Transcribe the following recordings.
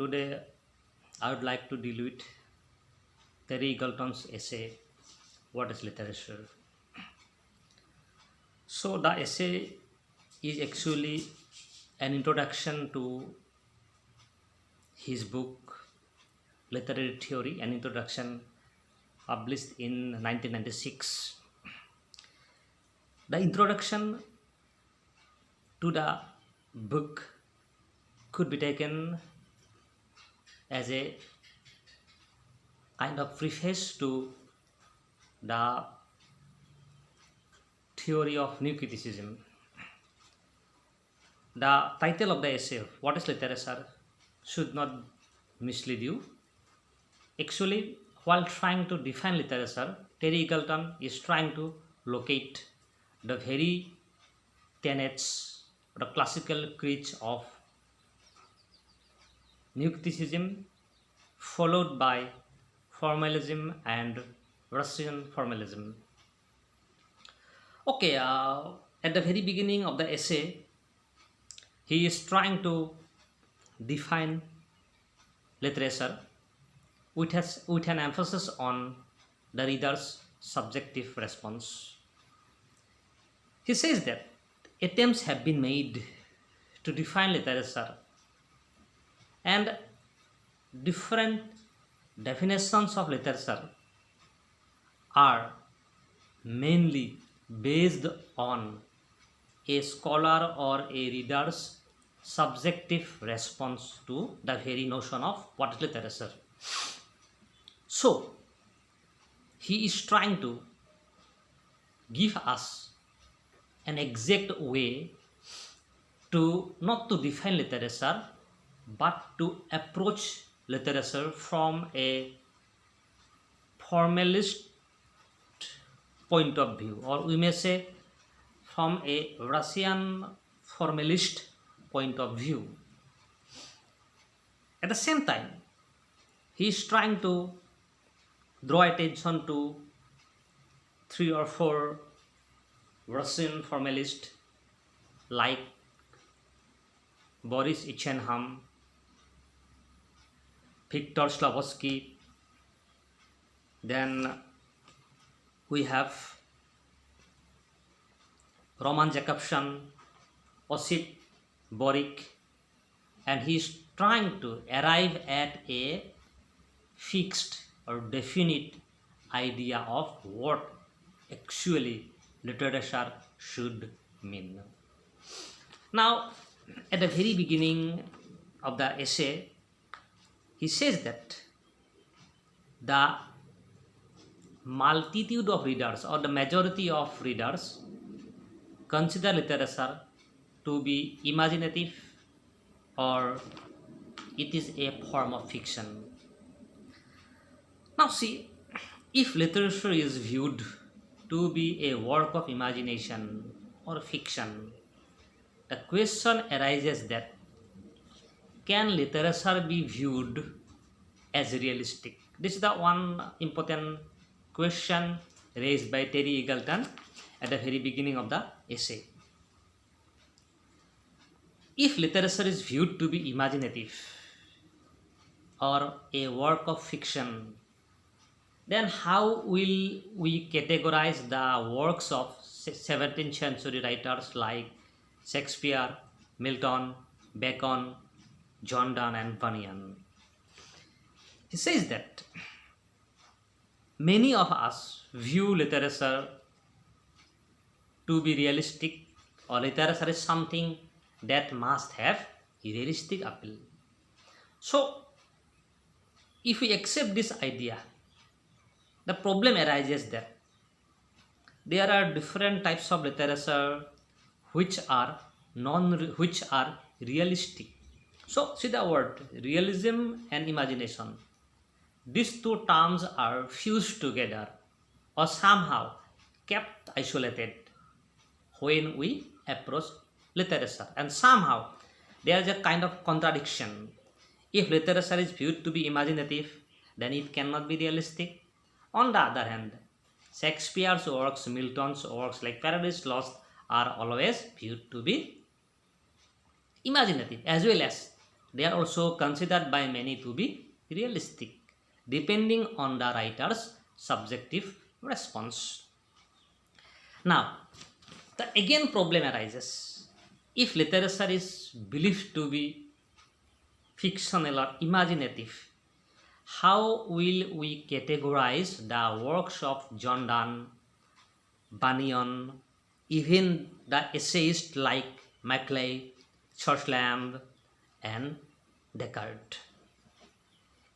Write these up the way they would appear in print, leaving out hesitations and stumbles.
Today, I would like to deal with Terry Eagleton's essay, What is Literature? So, the essay is actually an introduction to his book, Literary Theory, an introduction published in 1996. The introduction to the book could be taken as a kind of preface to the theory of new criticism. The title of the essay, What is Literature, should not mislead you. Actually, while trying to define literature, Terry Eagleton is trying to locate the very tenets, the classical creeds of new criticism, followed by formalism and Russian formalism. Okay, at the very beginning of the essay, he is trying to define literature with an emphasis on the reader's subjective response. He says that attempts have been made to define literature, and different definitions of literature are mainly based on a scholar or a reader's subjective response to the very notion of what is literature. So, he is trying to give us an exact way to not to define literature but to approach literature from a formalist point of view, or we may say from a Russian formalist point of view. At the same time, he is trying to draw attention to 3 or 4 Russian formalists like Boris Ichenham, Victor Slavosky, then we have Roman Jakobson, Osip Borik, and he is trying to arrive at a fixed or definite idea of what actually literature should mean. Now, at the very beginning of the essay, he says that the multitude of readers or the majority of readers consider literature to be imaginative or it is a form of fiction. Now see, if literature is viewed to be a work of imagination or fiction, the question arises that can literature be viewed as realistic? This is the one important question raised by Terry Eagleton at the very beginning of the essay. If literature is viewed to be imaginative or a work of fiction, then how will we categorize the works of 17th century writers like Shakespeare, Milton, Bacon, John Donne and Bunyan? He says that many of us view literature to be realistic, or literature is something that must have realistic appeal. So, if we accept this idea, the problem arises that there are different types of literature which are realistic. So, see the word realism and imagination. These two terms are fused together or somehow kept isolated when we approach literature, and somehow there is a kind of contradiction. If literature is viewed to be imaginative, then it cannot be realistic. On the other hand, Shakespeare's works, Milton's works like Paradise Lost are always viewed to be imaginative as well as they are also considered by many to be realistic, depending on the writer's subjective response. Now, the again problem arises. If literature is believed to be fictional or imaginative, how will we categorize the works of John Donne, Bunyan, even the essayists like Maclay, Churchland, and Descartes?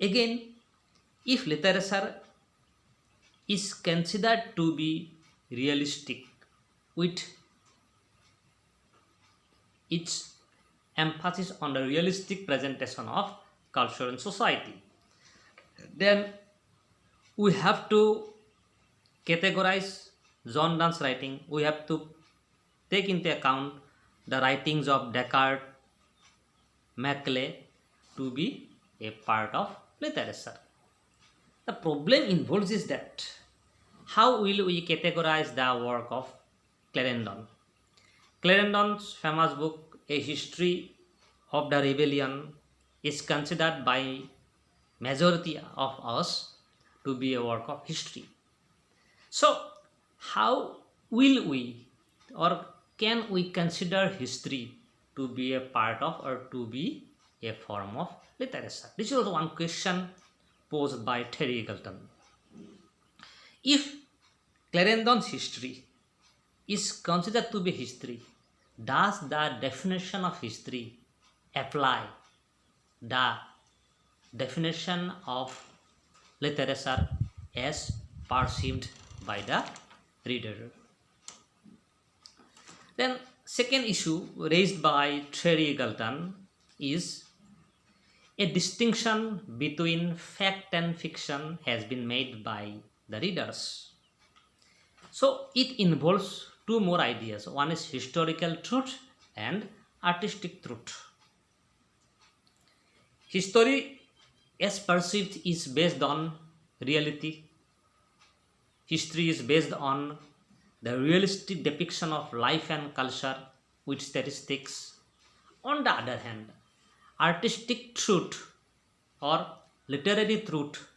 Again, if literature is considered to be realistic with its emphasis on the realistic presentation of culture and society, then we have to categorize John Donne's writing. We have to take into account the writings of Descartes, Maclay to be a part of literature. The problem involves is that how will we categorize the work of Clarendon? Clarendon's famous book, A History of the Rebellion, is considered by majority of us to be a work of history. So, how will we or can we consider history to be a part of or to be a form of literature? This is one question posed by Terry Eagleton. If Clarendon's history is considered to be history, does the definition of history apply the definition of literature as perceived by the reader? Then second issue raised by Terry Eagleton is a distinction between fact and fiction has been made by the readers. So it involves two more ideas. One is historical truth and artistic truth. History as perceived is based on reality. History is based on the realistic depiction of life and culture with statistics. On the other hand, artistic truth or literary truth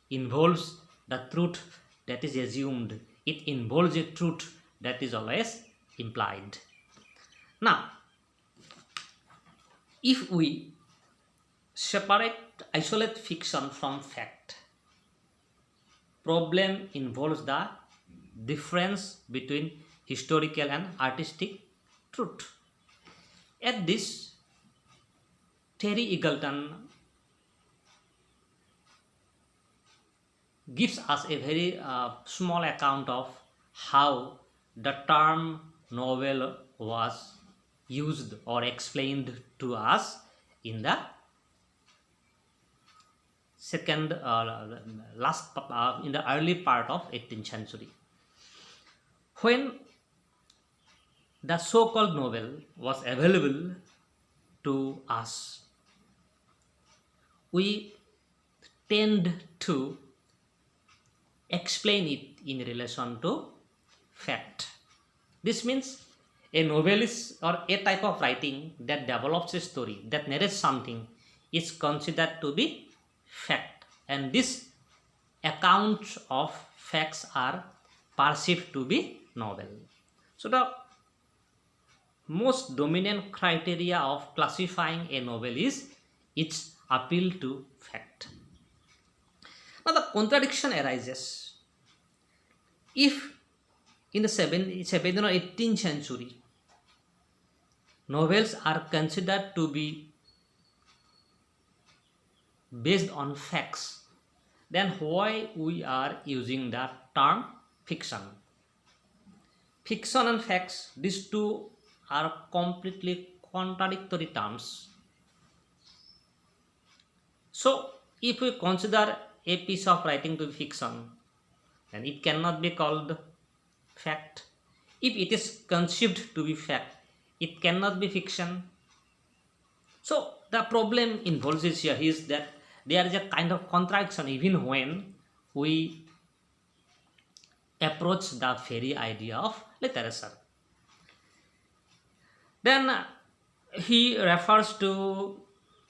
involves the truth that is assumed. It involves a truth that is always implied. Now, if we isolate fiction from fact, problem involves the difference between historical and artistic truth. At this, Terry Eagleton gives us a very small account of how the term novel was used or explained to us in the in the early part of 18th century, when the so-called novel was available to us. We tend to explain it in relation to fact. This means a novel is or a type of writing that develops a story, that narrates something, is considered to be fact, and these accounts of facts are perceived to be novel. So the most dominant criteria of classifying a novel is its appeal to fact. Now the contradiction arises. If in the 17th or 18th century novels are considered to be based on facts, then why we are using the term fiction? Fiction and facts, these two are completely contradictory terms. So if we consider a piece of writing to be fiction, then it cannot be called fact. If it is conceived to be fact, it cannot be fiction. So the problem involves here is that there is a kind of contradiction even when we approach the very idea of literature. Then he refers to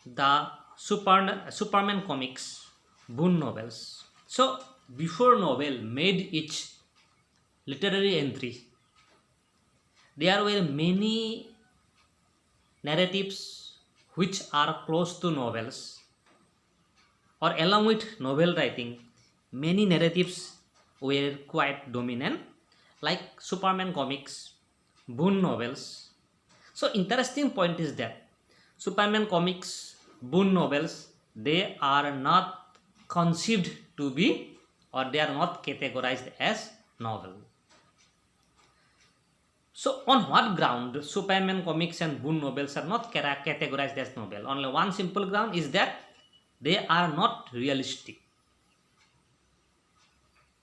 the Superman comics, Boon novels. So before novel made its literary entry, there were many narratives which are close to novels, or along with novel writing, many narratives were quite dominant, like Superman comics, Boon novels. So interesting point is that Superman comics, Boon novels, they are not conceived to be, or they are not categorized as novel. So on what ground Superman comics and Boon novels are not categorized as novel? Only one simple ground is that they are not realistic.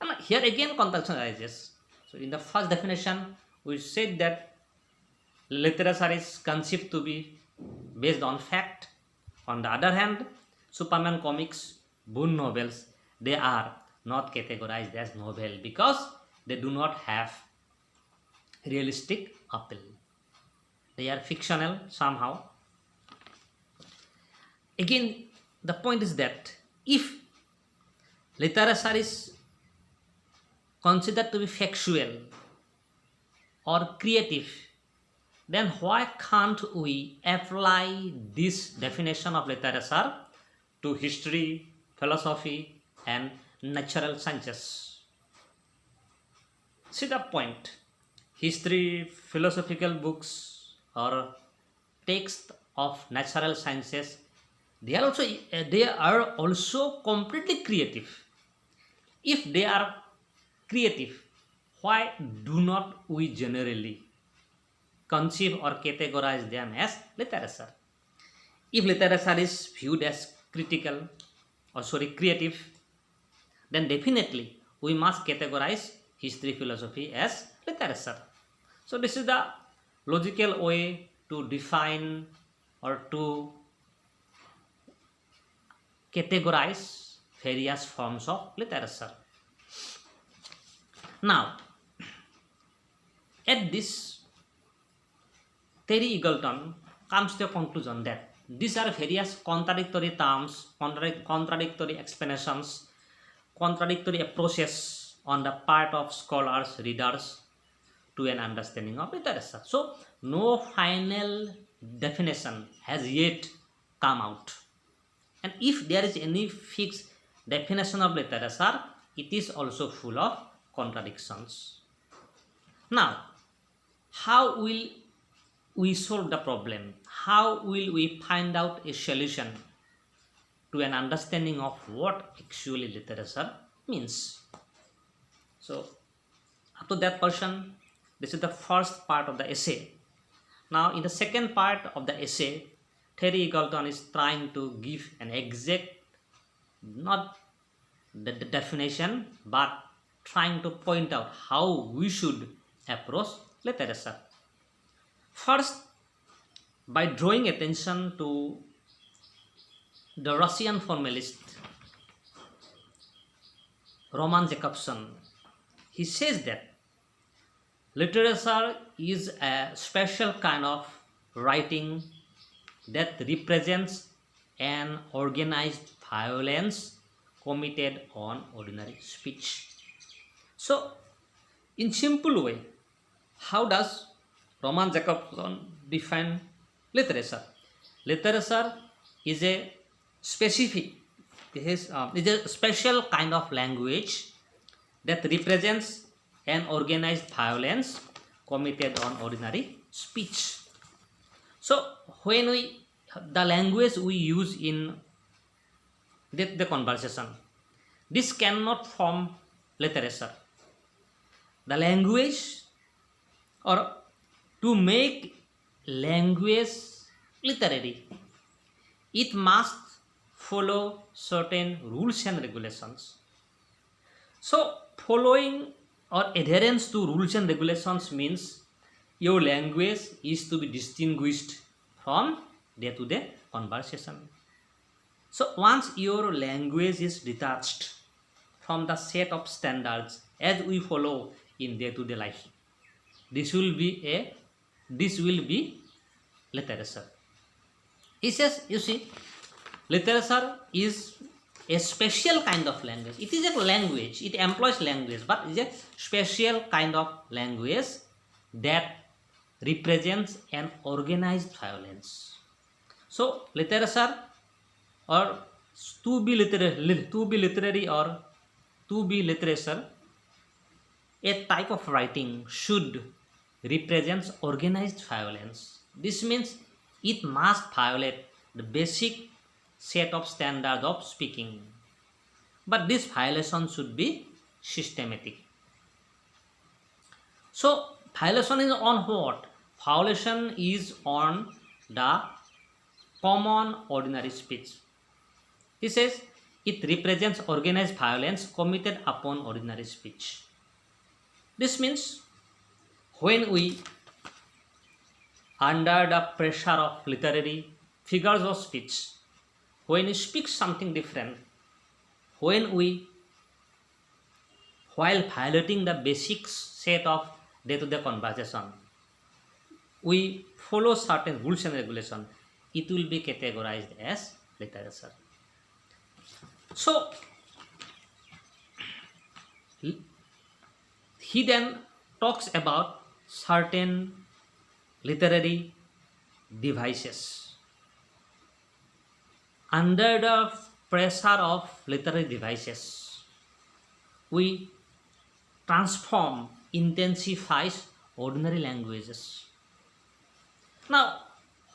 And here again context arises. So in the first definition, we said that literature is conceived to be based on fact. On the other hand, Superman comics, Boon novels, they are not categorized as novel because they do not have realistic appeal. They are fictional somehow. Again, the point is that if literature is considered to be factual or creative, then why can't we apply this definition of literature to history, philosophy, and natural sciences? See the point. History, philosophical books, or text of natural sciences, they are also completely creative. If they are creative, why do not we generally conceive or categorize them as literature? If literature is viewed as creative, then definitely we must categorize history, philosophy as literature. So this is the logical way to define or to categorize various forms of literature. Now, at this, Terry Eagleton comes to a conclusion that these are various contradictory terms, contradictory explanations, contradictory approaches on the part of scholars, readers, to an understanding of literature. So, no final definition has yet come out. And if there is any fixed definition of literature, it is also full of contradictions. Now, how will we solve the problem? How will we find out a solution to an understanding of what actually literature means? So, up to that portion, this is the first part of the essay. Now, in the second part of the essay, Terry Eagleton is trying to give an exact, not the definition, but trying to point out how we should approach literature. First, by drawing attention to the Russian formalist Roman Jakobson, he says that literature is a special kind of writing that represents an organized violence committed on ordinary speech. So, in simple way, how does Roman Jakobson define literature? Literature is a specific, is a special kind of language that represents an organized violence committed on ordinary speech. So when the language we use in the conversation, this cannot form literature. The language, or to make language literary, it must follow certain rules and regulations. So following or adherence to rules and regulations means your language is to be distinguished from day-to-day conversation. So once your language is detached from the set of standards as we follow in day-to-day life, this will be literature. He says, you see, literature is a special kind of language. It is a language, it employs language, but it is a special kind of language that represents an organized violence. So literature, or to be literary or to be literature, a type of writing should represents organized violence. This means it must violate the basic set of standards of speaking. But this violation should be systematic. So violation is on what? Violation is on the common ordinary speech. He says it represents organized violence committed upon ordinary speech. This means when we, under the pressure of literary figures of speech, when we speak something different, when we, while violating the basic set of day-to-day conversation, we follow certain rules and regulations, it will be categorized as literature. So he then talks about certain literary devices. Under the pressure of literary devices, we transform, intensifies ordinary languages. Now,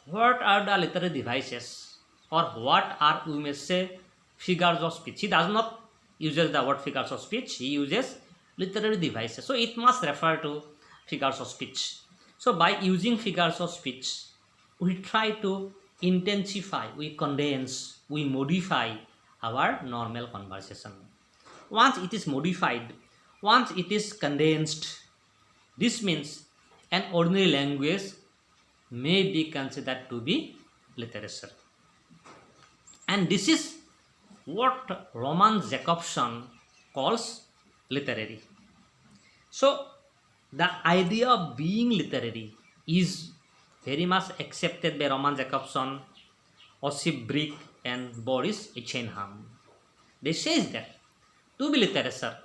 what are the literary devices, or what are, we may say, figures of speech? He does not use the word figures of speech, he uses literary devices. So it must refer to figures of speech. So by using figures of speech, we try to intensify, we condense, we modify our normal conversation. Once it is modified, once it is condensed, this means an ordinary language may be considered to be literature. And this is what Roman Jacobson calls literary. So the idea of being literary is very much accepted by Roman Jacobson, Ossip Brick, and Boris Eichenham. They say that to be literature,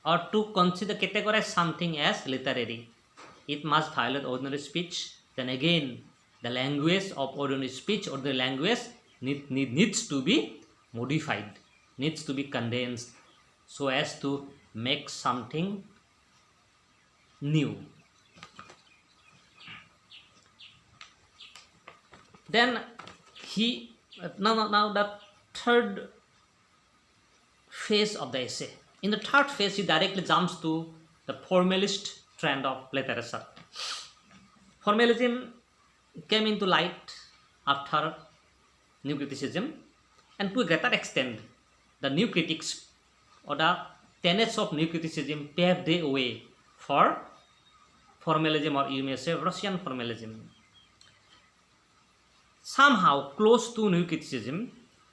or to consider, categorize something as literary, it must violate ordinary speech. Then again, the language of ordinary speech or the language needs to be modified, needs to be condensed, so as to make something new. Then he now the third phase of the essay. In the third phase, he directly jumps to the formalist trend of literature. Formalism came into light after New Criticism, and to a greater extent, the new critics or the tenets of New Criticism paved the way for formalism, or you may say Russian Formalism. Somehow close to New Criticism,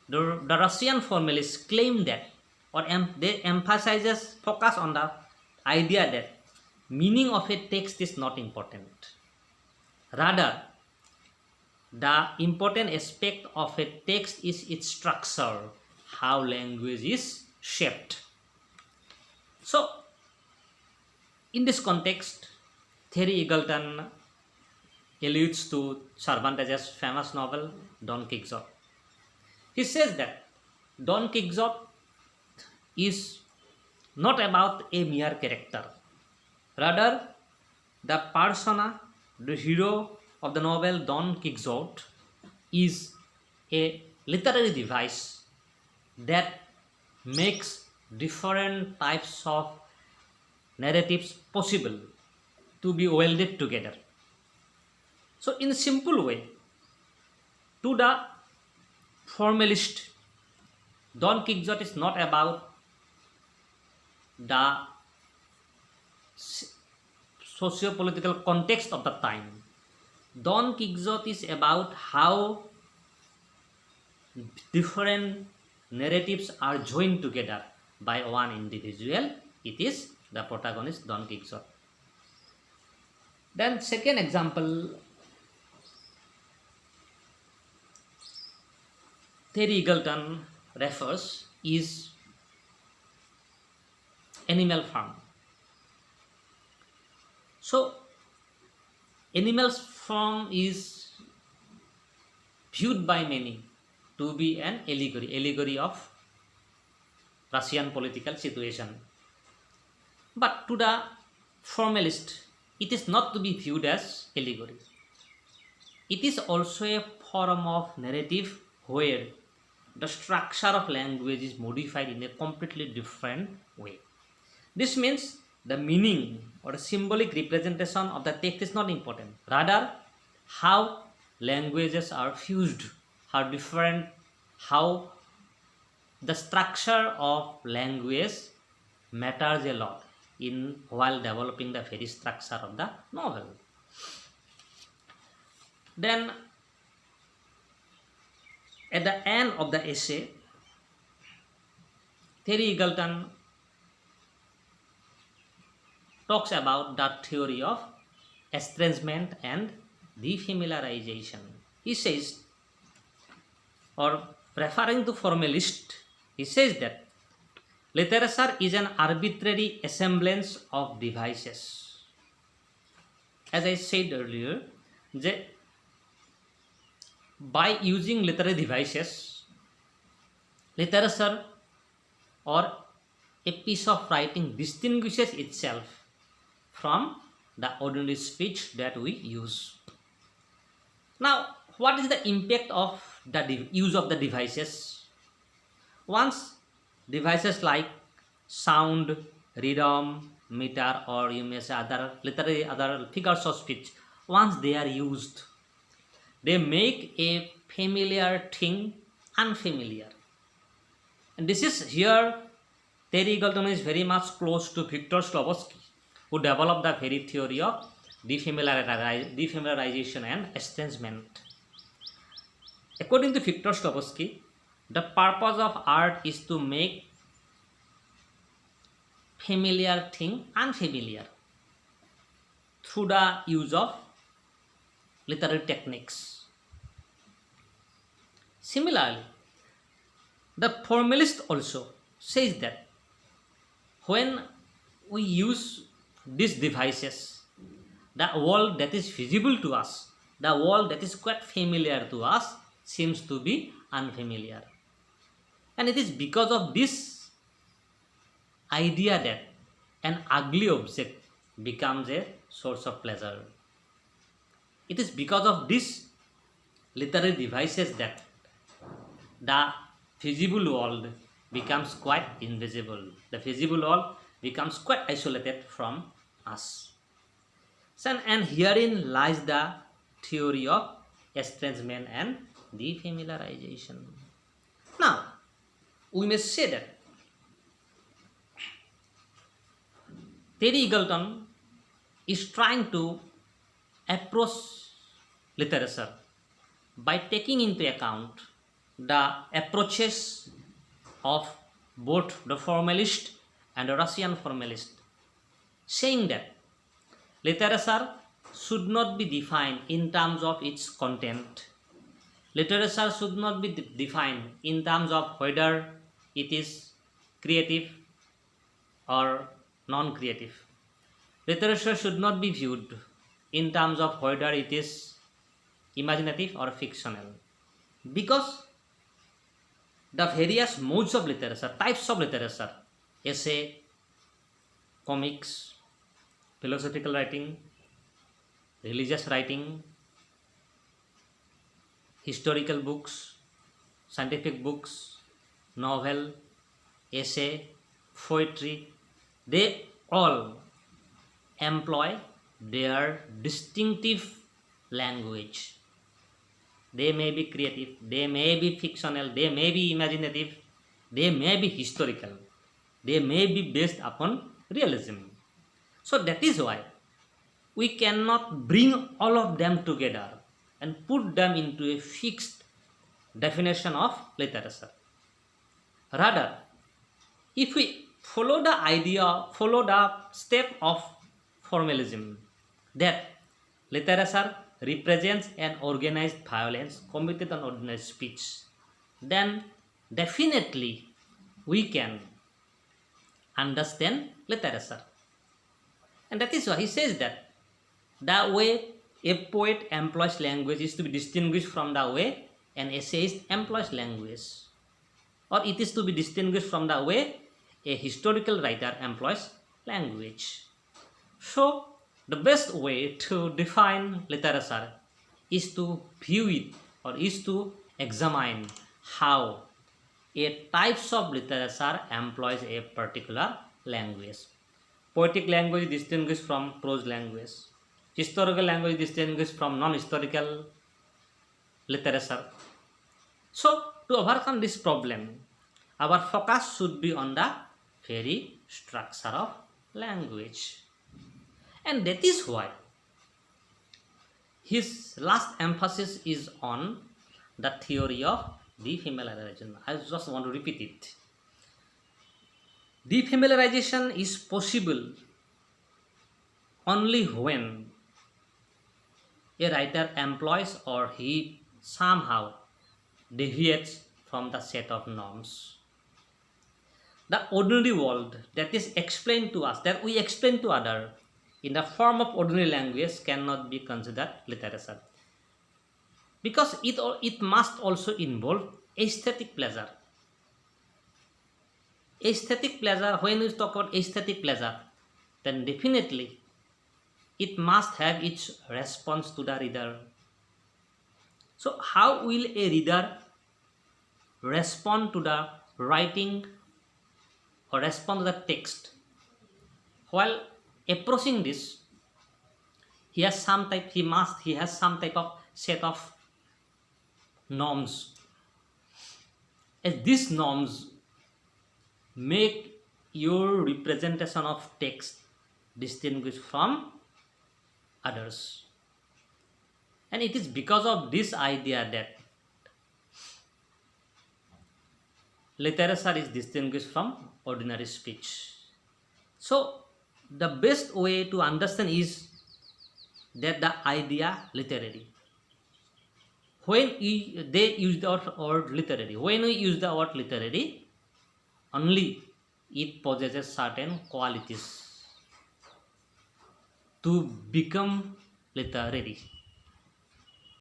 the Russian formalists claim that, or they emphasizes, focus on the idea that meaning of a text is not important. Rather, the important aspect of a text is its structure, how language is shaped. So, in this context, Terry Eagleton alludes to Cervantes' famous novel Don Quixote. He says that Don Quixote is not about a mere character. Rather, the persona, the hero of the novel Don Quixote, is a literary device that makes different types of narratives possible to be welded together. So in a simple way, to the formalist, Don Quixote is not about the socio-political context of the time. Don Quixote is about how different narratives are joined together by one individual. It is the protagonist, Don Quixote. Then second example, Terry Eagleton refers is animal farm. So animals farm is viewed by many to be an allegory of Russian political situation. But to the formalist, it is not to be viewed as allegory. It is also a form of narrative where the structure of language is modified in a completely different way. This means the meaning or the symbolic representation of the text is not important. Rather, how languages are fused, how different, how the structure of language matters a lot in while developing the very structure of the novel. Then at the end of the essay, Terry Eagleton talks about the theory of estrangement and defamiliarization. He says, or referring to formalist, he says that literature is an arbitrary assemblage of devices. As I said earlier, by using literary devices, literature or a piece of writing distinguishes itself from the ordinary speech that we use. Now, what is the impact of the use of the devices? Once devices like sound, rhythm, meter, or you may say other figures of speech, once they are used, they make a familiar thing unfamiliar. And this is here Terry Eagleton is very much close to Victor Slobosky, who developed the very theory of defamiliarization and estrangement. According to Victor Slobosky, the purpose of art is to make familiar thing unfamiliar through the use of literary techniques. Similarly, the formalist also says that when we use these devices, the world that is visible to us, the world that is quite familiar to us, seems to be unfamiliar. And it is because of this idea that an ugly object becomes a source of pleasure. It is because of these literary devices that the visible world becomes quite invisible. The visible world becomes quite isolated from us. So, and herein lies the theory of estrangement and defamiliarization. Now, we may say that Terry Eagleton is trying to approach literature by taking into account the approaches of both the formalist and the Russian formalist, saying that literature should not be defined in terms of its content. Literature should not be defined in terms of whether it is creative or non-creative. Literature should not be viewed in terms of whether it is imaginative or fictional, because the various modes of literature, types of literature, essay, comics, philosophical writing, religious writing, historical books, scientific books, novel, essay, poetry, they all employ their distinctive language. They may be creative, they may be fictional, they may be imaginative, they may be historical, they may be based upon realism. So that is why we cannot bring all of them together and put them into a fixed definition of literature. Rather, if we follow the step of formalism, that literature represents an organized violence committed on ordinary speech, then definitely we can understand literature. And that is why he says that the way a poet employs language is to be distinguished from the way an essayist employs language, or it is to be distinguished from the way a historical writer employs language. So, the best way to define literature is to view it, or is to examine how a types of literature employs a particular language. Poetic language is distinguished from prose language. Historical language is distinguished from non-historical literature. So, to overcome this problem, our focus should be on the very structure of language. And that is why his last emphasis is on the theory of defamiliarization. I just want to repeat it. Defamiliarization is possible only when a writer employs or he somehow deviates from the set of norms. The ordinary world that is explained to us, that we explain to others in the form of ordinary language, cannot be considered literature, because it must also involve aesthetic pleasure. Aesthetic pleasure, when we talk about aesthetic pleasure, then definitely it must have its response to the reader. So how will a reader respond to the writing or respond to the text? While approaching this, he has some type of set of norms, as these norms make your representation of text distinguished from others. And it is because of this idea that literature is distinguished from ordinary speech. So the best way to understand is that the idea literary. When they use the word literary, when we use the word literary, only it possesses certain qualities to become literary.